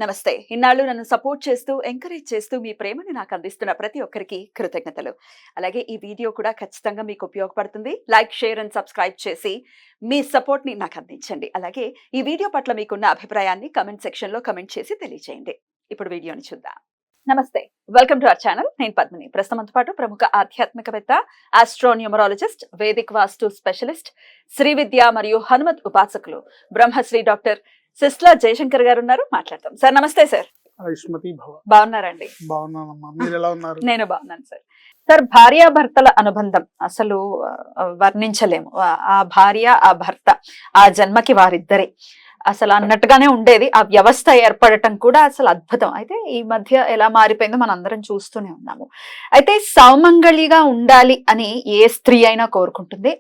నమస్తే. ఇన్నాళ్ళు నన్ను సపోర్ట్ చేస్తూ, ఎంకరేజ్ చేస్తూ మీ ప్రేమని నాకు అందిస్తున్న ప్రతి ఒక్కరికి కృతజ్ఞతలు. అలాగే ఈ వీడియో కూడా ఖచ్చితంగా మీకు ఉపయోగపడుతుంది. లైక్, షేర్ అండ్ సబ్స్క్రైబ్ చేసి మీ సపోర్ట్‌ని నాకు అందించండి. అలాగే ఈ వీడియో పట్ల మీకున్న అభిప్రాయాన్ని కామెంట్ సెక్షన్‌లో కామెంట్ చేసి తెలియజేయండి. ఇప్పుడు వీడియోని చూద్దాం. నమస్తే. Welcome to our channel. నేను పద్మిని. ప్రస్తుతంతో పాటు ప్రముఖ ఆధ్యాత్మికవేత్త, ఆస్ట్రోన్యూమరాలజిస్ట్, వేదిక్ వాస్తు స్పెషలిస్ట్, శ్రీ విద్య మరియు హనుమత్ ఉపాసకులు బ్రహ్మశ్రీ డాక్టర్ సిస్లా జయశంకర్ గారు ఉన్నారు. మాట్లాడతాం. సార్ నమస్తే. సార్ బాగున్నారండి? నేను బాగున్నాను సార్. సార్, భార్యాభర్తల అనుబంధం అసలు వర్ణించలేము. ఆ భార్య, ఆ భర్త, ఆ జన్మకి వారిద్దరే అసలు అన్నట్టుగానే ఉండేది. ఆ వ్యవస్థ ఏర్పడటం కూడా అసలు అద్భుతం. అయితే ఈ మధ్య ఎలా మారిపోయిందో మనం అందరం చూస్తూనే ఉన్నాము. అయితే సౌమంగళిగా ఉండాలి అని ఏ స్త్రీ అయినా కోరుకుంటుంది,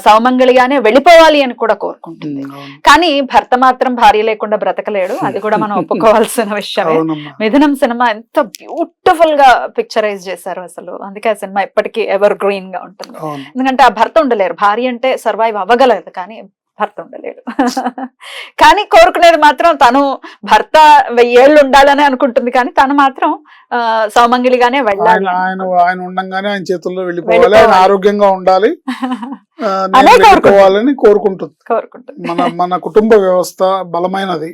సౌమంగళిగానే వెళ్ళిపోవాలి అని కూడా కోరుకుంటుంది. కానీ భర్త మాత్రం భార్య లేకుండా బ్రతకలేడు. అది కూడా మనం ఒప్పుకోవాల్సిన విషయమే. మిథునం సినిమా ఎంత బ్యూటిఫుల్ గా పిక్చరైజ్ చేశారు అసలు. అందుకే ఆ సినిమా ఎప్పటికీ ఎవర్ గ్రీన్ గా ఉంటుంది. ఎందుకంటే ఆ భర్త ఉండలేరు. భార్య అంటే సర్వైవ్ అవ్వగలదు, కానీ భర్త ఉండలేడు. కానీ కోరుకునేది మాత్రం తను భర్త 1000 ఏళ్ళు ఉండాలని అనుకుంటుంది, కానీ తను మాత్రం సౌమంగిలిగానే వెళ్ళాలి. ఆయన ఉండంగానే ఆయన చేతుల్లో వెళ్ళిపోవాలి, ఆయన ఆరోగ్యంగా ఉండాలి కోరుకోవాలని కోరుకుంటుంది. మన కుటుంబ వ్యవస్థ బలమైనది.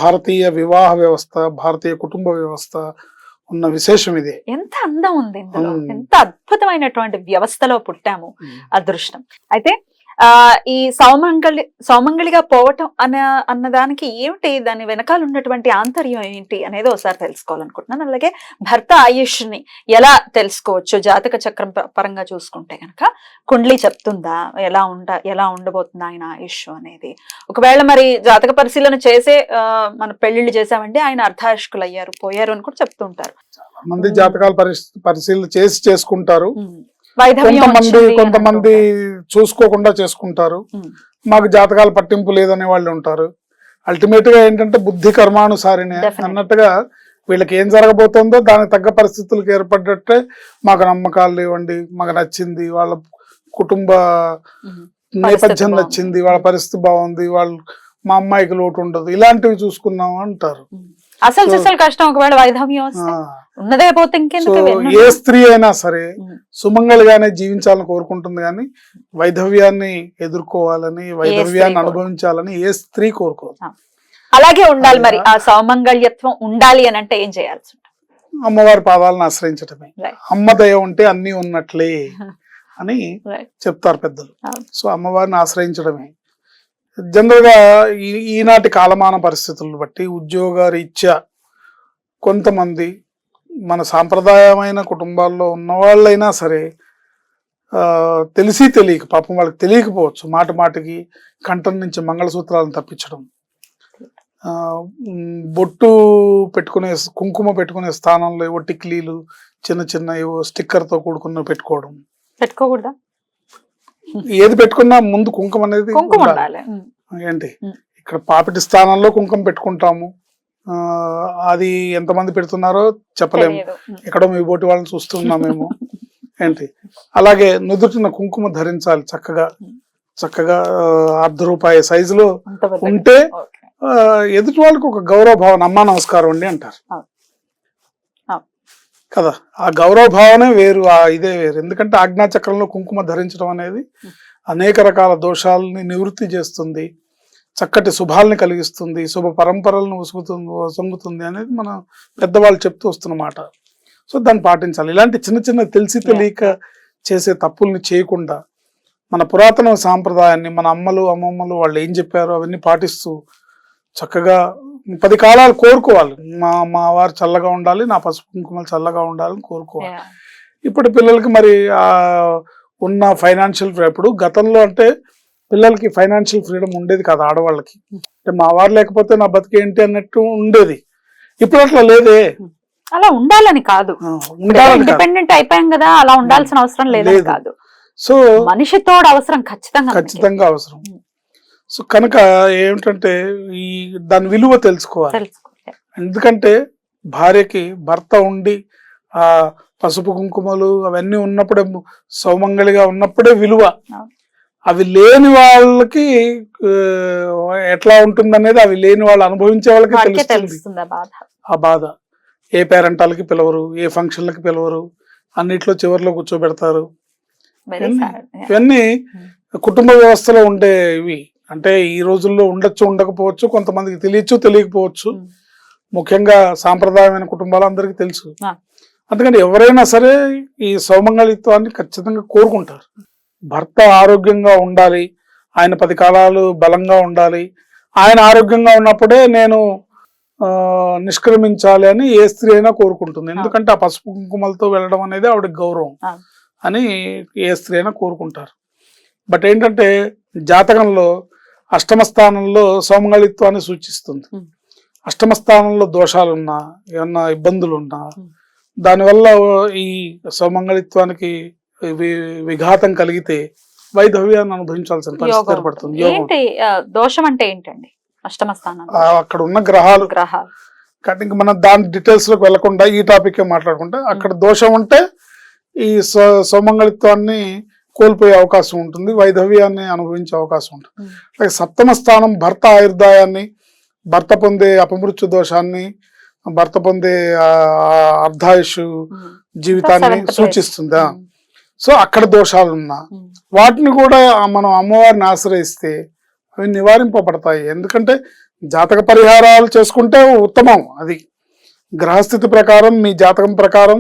భారతీయ వివాహ వ్యవస్థ, భారతీయ కుటుంబ వ్యవస్థ ఉన్న విశేషం ఇది. ఎంత అందం ఉంది ఇందులో, ఎంత అద్భుతమైనటువంటి వ్యవస్థలో పుట్టాము. అదృష్టం. అయితే ఈ సౌమంగళిగా పోవటం అన్నదానికి ఏమిటి, దాని వెనకాల ఉన్నటువంటి ఆంతర్యం ఏంటి అనేది ఒకసారి తెలుసుకోవాలనుకుంటున్నాను. అలాగే భర్త ఆయుష్ని ఎలా తెలుసుకోవచ్చు? జాతక చక్రం పరంగా చూసుకుంటే కనుక కుండ్లీ చెప్తుందా ఎలా ఉండబోతుంది ఆయన ఆయుష్ అనేది? ఒకవేళ మరి జాతక పరిశీలన చేసే మన పెళ్లిళ్ళు చేసామంటే ఆయన అర్ధాయుష్కులు అయ్యారు, పోయారు అని కూడా చెప్తుంటారు. మంది జాతకాలు పరిశీలన చేసి చేసుకుంటారు, కొంతమంది చూసుకోకుండా చేసుకుంటారు. మాకు జాతకాలు పట్టింపు లేదనే వాళ్ళు ఉంటారు. అల్టిమేట్ గా ఏంటంటే బుద్ధి కర్మానుసారినే అన్నట్టుగా వీళ్ళకి ఏం జరగబోతుందో దానికి తగ్గ పరిస్థితులకు ఏర్పడ్డట్టే మాకు నమ్మకాలు లేవండి, మాకు నచ్చింది, వాళ్ళ కుటుంబ నేపథ్యం నచ్చింది, వాళ్ళ పరిస్థితి బాగుంది, వాళ్ళు మా అమ్మాయికి లోటు ఉండదు, ఇలాంటివి చూసుకున్నాం అంటారు. అసలు కష్టం ఒకవేళ వైధవ్యం ఉన్నదే పోతే ఏ స్త్రీ అయినా సరే సుమంగళిగానే జీవించాలని కోరుకుంటుంది, కానీ వైధవ్యాన్ని ఎదుర్కోవాలని, వైధవ్యాన్ని అనుభవించాలని ఏ స్త్రీ కోరుకోదు. అలాగే ఉండాలి. మరి ఆ సౌమంగళ్యత్వం ఉండాలి అని అంటే ఏం చేయాల్సి ఉంటుంది? అమ్మవారి పాదాలను ఆశ్రయించడమే. అమ్మ దయ ఉంటే అన్ని ఉన్నట్లే అని చెప్తారు పెద్దలు. సో అమ్మవారిని ఆశ్రయించడమే. జనరల్ గా ఈనాటి కాలమాన పరిస్థితులను బట్టి ఉద్యోగ రీత్యా కొంతమంది మన సాంప్రదాయమైన కుటుంబాల్లో ఉన్న వాళ్ళైనా సరే తెలిసి తెలియక, పాపం వాళ్ళకి తెలియకపోవచ్చు, మాటికి కంఠం నుంచి మంగళసూత్రాలను తప్పించడం, బొట్టు పెట్టుకునే కుంకుమ పెట్టుకునే స్థానంలో ఏవో టిక్లీలు చిన్న ఏవో స్టిక్కర్ తో కూడుకున్న పెట్టుకోకూడదా? ఏది పెట్టుకున్నా ముందు కుంకుమ అనేది ఏంటి, ఇక్కడ పాపిటి స్థానంలో కుంకుమ పెట్టుకుంటాము. అది ఎంతమంది పెడుతున్నారో చెప్పలేము, ఎక్కడో మీ బోటి వాళ్ళని చూస్తున్నామేమో ఏంటి. అలాగే నుదుటిన కుంకుమ ధరించాలి, చక్కగా ₹1/2 సైజులో ఉంటే ఎదుటి వాళ్ళకి ఒక గౌరవ భావన, అమ్మా నమస్కారం అండి అంటారు కదా. ఆ గౌరవ భావనే వేరు, ఇదే వేరు. ఎందుకంటే ఆజ్ఞాచక్రంలో కుంకుమ ధరించడం అనేది అనేక రకాల దోషాలని నివృత్తి చేస్తుంది, చక్కటి శుభాలని కలిగిస్తుంది, శుభ పరంపరలను వసంగుతుంది అనేది మన పెద్దవాళ్ళు చెప్తూ వస్తున్నమాట. సో దాన్ని పాటించాలి. ఇలాంటి చిన్న తెలిసి తెలియక చేసే తప్పుల్ని చేయకుండా మన పురాతన సాంప్రదాయాన్ని, మన అమ్మలు అమ్మమ్మలు వాళ్ళు ఏం చెప్పారో అవన్నీ పాటిస్తూ చక్కగా 10 కాలాలు కోరుకోవాలి. మా వారు చల్లగా ఉండాలి, నా పసుపు కుంకుమలు చల్లగా ఉండాలని కోరుకోవాలి. ఇప్పుడు పిల్లలకి మరి ఉన్న ఫైనాన్షియల్ ఇప్పుడు గతంలో అంటే పిల్లలకి ఫైనాన్షియల్ ఫ్రీడమ్ ఉండేది కాదు ఆడవాళ్ళకి. అంటే మా వారు లేకపోతే నా బతికేంటి అన్నట్టు ఉండేది. ఇప్పుడు అట్లా లేదే. అలా ఉండాలని కాదు, ఇండిపెండెంట్ అయిపోయాం కదా, అలా ఉండాల్సిన అవసరం లేదు కాదు. సో మనిషితో అవసరం ఖచ్చితంగా అవసరం. సో కనుక ఏమిటంటే దాని విలువ తెలుసుకోవాలి. ఎందుకంటే భార్యకి భర్త ఉండి ఆ పసుపు కుంకుమలు అవన్నీ ఉన్నప్పుడే, సౌమంగళిగా ఉన్నప్పుడే విలువ. అవి లేని వాళ్ళకి ఎట్లా ఉంటుంది అనేది అవి లేని వాళ్ళు అనుభవించే వాళ్ళకి తెలుస్తుంది తెలుస్తుంది ఆ బాధ. ఆ బాధ. ఏ పేరెంటాలకి పిలవరు, ఏ ఫంక్షన్లకి పిలవరు, అన్నిట్లో చివరిలో కూర్చోబెడతారు. Very sad. Yeah. ఇవన్నీ కుటుంబ వ్యవస్థలో ఉండే ఇవి. అంటే ఈ రోజుల్లో ఉండొచ్చు ఉండకపోవచ్చు, కొంతమందికి తెలియచ్చు తెలియకపోవచ్చు. ముఖ్యంగా సాంప్రదాయమైన కుటుంబాలు అందరికీ తెలుసు. అందుకని ఎవరైనా సరే ఈ సౌమంగళిత్వాన్ని ఖచ్చితంగా కోరుకుంటారు. భర్త ఆరోగ్యంగా ఉండాలి, ఆయన 10 కాలాలు బలంగా ఉండాలి, ఆయన ఆరోగ్యంగా ఉన్నప్పుడే నేను నిష్క్రమించాలి అని ఏ స్త్రీ అయినా కోరుకుంటుంది. ఎందుకంటే ఆ పసుపు కుంకుమలతో వెళ్ళడం అనేది ఆవిడకి గౌరవం అని ఏ స్త్రీ అయినా కోరుకుంటారు. బట్ ఏంటంటే జాతకంలో అష్టమ స్థానంలో సౌమంగళిత్వాన్ని సూచిస్తుంది. అష్టమ స్థానంలో దోషాలున్నా, ఏమన్నా ఇబ్బందులున్నా, దానివల్ల ఈ సౌమంగళిత్వానికి విఘాతం కలిగితే వైధవ్యాన్ని అనుభవించాల్సిన పరిస్థితి ఏర్పడుతుంది. ఏంటి దోషం అంటే ఏంటండి? అష్టమ స్థానం అక్కడ ఉన్న గ్రహాలు కాబట్టి ఇంక మనం దాని డీటెయిల్స్ లోకి వెళ్లకుండా ఈ టాపిక్ మాట్లాడుకుంటే, అక్కడ దోషం ఉంటే ఈ సౌమంగళిత్వాన్ని కోల్పోయే అవకాశం ఉంటుంది, వైధవ్యాన్ని అనుభవించే అవకాశం ఉంటుంది. అలాగే సప్తమ స్థానం భర్త ఆయుర్దాయాన్ని, భర్త పొందే అపమృత్యు దోషాన్ని, భర్త పొందే అర్ధాయుష్ జీవితాన్ని సూచిస్తుంది. సో అక్కడ దోషాలు ఉన్నా వాటిని కూడా మనం అమ్మవారిని ఆశ్రయిస్తే అవి నివారింపబడతాయి. ఎందుకంటే జాతక పరిహారాలు చేసుకుంటే ఉత్తమం. అది గ్రహస్థితి ప్రకారం, మీ జాతకం ప్రకారం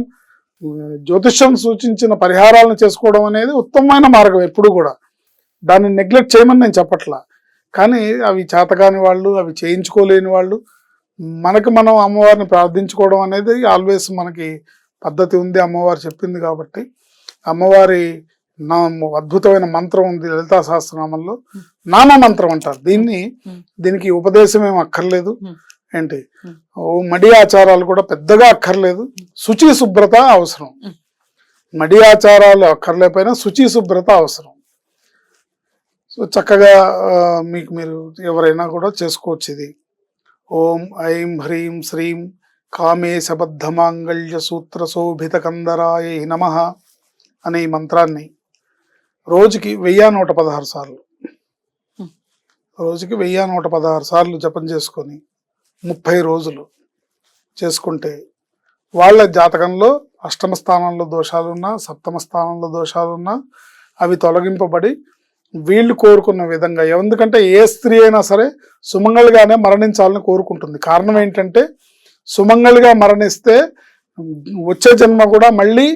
జ్యోతిష్యం సూచించిన పరిహారాలను చేసుకోవడం అనేది ఉత్తమమైన మార్గం ఎప్పుడు కూడా. దాన్ని నెగ్లెక్ట్ చేయమని నేను చెప్పట్లా, కానీ అవి చేతకాని వాళ్ళు, అవి చేయించుకోలేని వాళ్ళు, మనకి మనం అమ్మవారిని ప్రార్థించుకోవడం అనేది ఆల్వేస్ మనకి పద్ధతి ఉంది, అమ్మవారు చెప్పింది. కాబట్టి అమ్మవారి అద్భుతమైన మంత్రం ఉంది లలితా సహస్రనామంలో, నామ మంత్రం అంటారు దీన్ని. దీనికి ఉపదేశం ఏం అక్కర్లేదు. ఏంటి మడి ఆచారాలు కూడా పెద్దగా అక్కర్లేదు, శుచి శుభ్రత అవసరం. మడి ఆచారాలు అక్కర్లేకపోయినా శుచి శుభ్రత అవసరం. సో చక్కగా మీకు మీరు ఎవరైనా కూడా చేసుకోవచ్చు ఇది. ఓం ఐం హ్రీం శ్రీం కామేశబద్ధమాంగళ్య సూత్ర శోభిత కందరాయ నమః అనే ఈ మంత్రాన్ని రోజుకి 1116 సార్లు, రోజుకి 1116 సార్లు జపం చేసుకొని 30 రోజులు చేసుకుంటే వాళ్ళ జాతకంలో అష్టమ స్థానంలో దోషాలున్నా, సప్తమ స్థానంలో దోషాలున్నా అవి తొలగింపబడి వీళ్ళు కోరుకున్న విధంగా, ఎందుకంటే ఏ స్త్రీ అయినా సరే సుమంగళిగానే మరణించాలని కోరుకుంటుంది. కారణం ఏంటంటే సుమంగళిగా మరణిస్తే వచ్చే జన్మ కూడా మళ్ళీ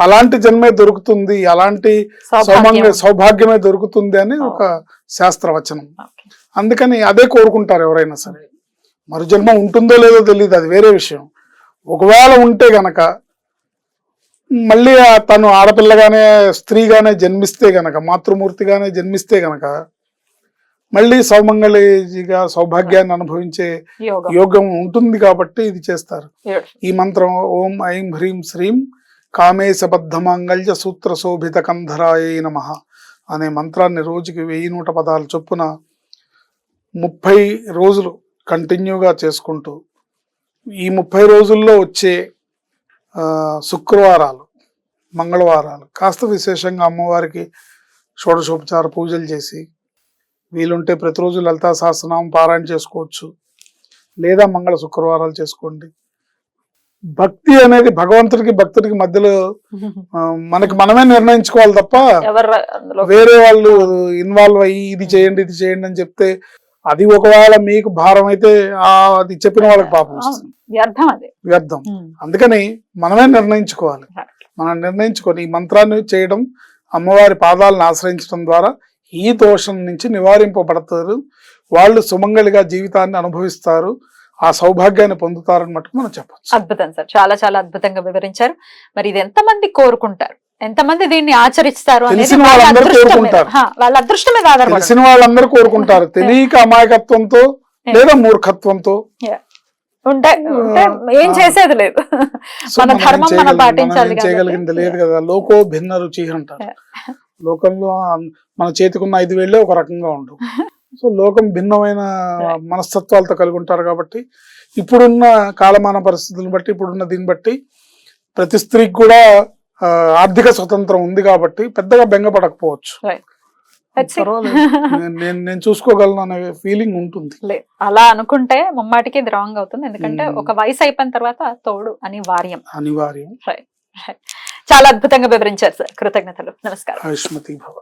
అలాంటి జన్మే దొరుకుతుంది, అలాంటి సౌభాగ్యమే దొరుకుతుంది అని ఒక శాస్త్రవచనం. అందుకని అదే కోరుకుంటారు ఎవరైనా సరే. మరు జన్మ ఉంటుందో లేదో తెలియదు, అది వేరే విషయం. ఒకవేళ ఉంటే గనక మళ్ళీ తను ఆడపిల్లగానే స్త్రీగానే జన్మిస్తే గనక, మాతృమూర్తిగానే జన్మిస్తే గనక మళ్ళీ సౌమంగళిగా సౌభాగ్యాన్ని అనుభవించే యోగం ఉంటుంది. కాబట్టి ఇది చేస్తారు. ఈ మంత్రం ఓం ఐం హ్రీం శ్రీం కామేశబద్ధమాంగళ్య సూత్ర శోభిత కంధరాయ నమః అనే మంత్రాన్ని రోజుకి 1100 చొప్పున 30 రోజులు కంటిన్యూగా చేసుకుంటూ, ఈ 30 రోజుల్లో వచ్చే శుక్రవారాలు, మంగళవారాలు కాస్త విశేషంగా అమ్మవారికి షోడశోపచార పూజలు చేసి, వీలుంటే ప్రతిరోజు లలితా సహస్రనామం పారాయణ చేసుకోవచ్చు, లేదా మంగళ శుక్రవారాలు చేసుకోండి. భక్తి అనేది భగవంతుడికి భక్తుడికి మధ్యలో మనకి మనమే నిర్ణయించుకోవాలి తప్ప వేరే వాళ్ళు ఇన్వాల్వ్ అయ్యి ఇది చేయండి ఇది చేయండి అని చెప్తే అది ఒకవేళ మీకు భారం అయితే అది చెప్పిన వాళ్ళకి పాపం వస్తుంది, వ్యర్థం. అందుకని మనమే నిర్ణయించుకోవాలి. మనం నిర్ణయించుకొని ఈ మంత్రాన్ని చేయడం, అమ్మవారి పాదాలను ఆశ్రయించడం ద్వారా ఈ దోషం నుంచి నివారింపబడతారు. వాళ్ళు సుమంగళిగా జీవితాన్ని అనుభవిస్తారు, ఆ సౌభాగ్యాన్ని పొందుతారని మటుకు మనం చెప్పచ్చు. అద్భుతం సార్, చాలా చాలా అద్భుతంగా వివరించారు. మరి ఇది ఎంతమంది కోరుకుంటారు, ఎంతమంది దీన్ని ఆచరిస్తారు అనేది తెలిసిన వాళ్ళందరూ కోరుకుంటారు. వాళ్ళ అదృష్టం మీద ఆధారపడి తెలిసిన వాళ్ళందరూ కోరుకుంటారు. తెలియక అమాయకత్వంతో లేదా మూర్ఖత్వంతో ఉంటే ఏం చేసేది లేదు. మన ధర్మం మనం పాటించాలి, చేయగలిగింది లేదు కదా. లోకో భిన్న రుచి అంటారు. లోకంలో మన చేతికున్న 5 వేళ్ళే ఒక రకంగా ఉండవు. సో లోకం భిన్నమైన మనస్తత్వాలతో కలిగి ఉంటారు. కాబట్టి ఇప్పుడున్న కాలమాన పరిస్థితులను బట్టి, ఇప్పుడున్న దీన్ని బట్టి ప్రతి స్త్రీకి కూడా ఆర్థిక స్వతంత్రం ఉంది కాబట్టి పెద్దగా బెంగపడకపోవచ్చు. Let's see. పర్వాలేదు. నేను చూసుకోగలను అనే ఫీలింగ్ ఉంటుంది. అలా అనుకుంటే ముమ్మాటికి ఇది రాంగ్ అవుతుంది, ఎందుకంటే Hmm. ఒక వయసు అయిపోయిన తర్వాత తోడు అనివార్యం. అనివార్యం. చాలా అద్భుతంగా వివరించారు సార్, కృతజ్ఞతలు, నమస్కారం. ఆయుష్మతి భవ.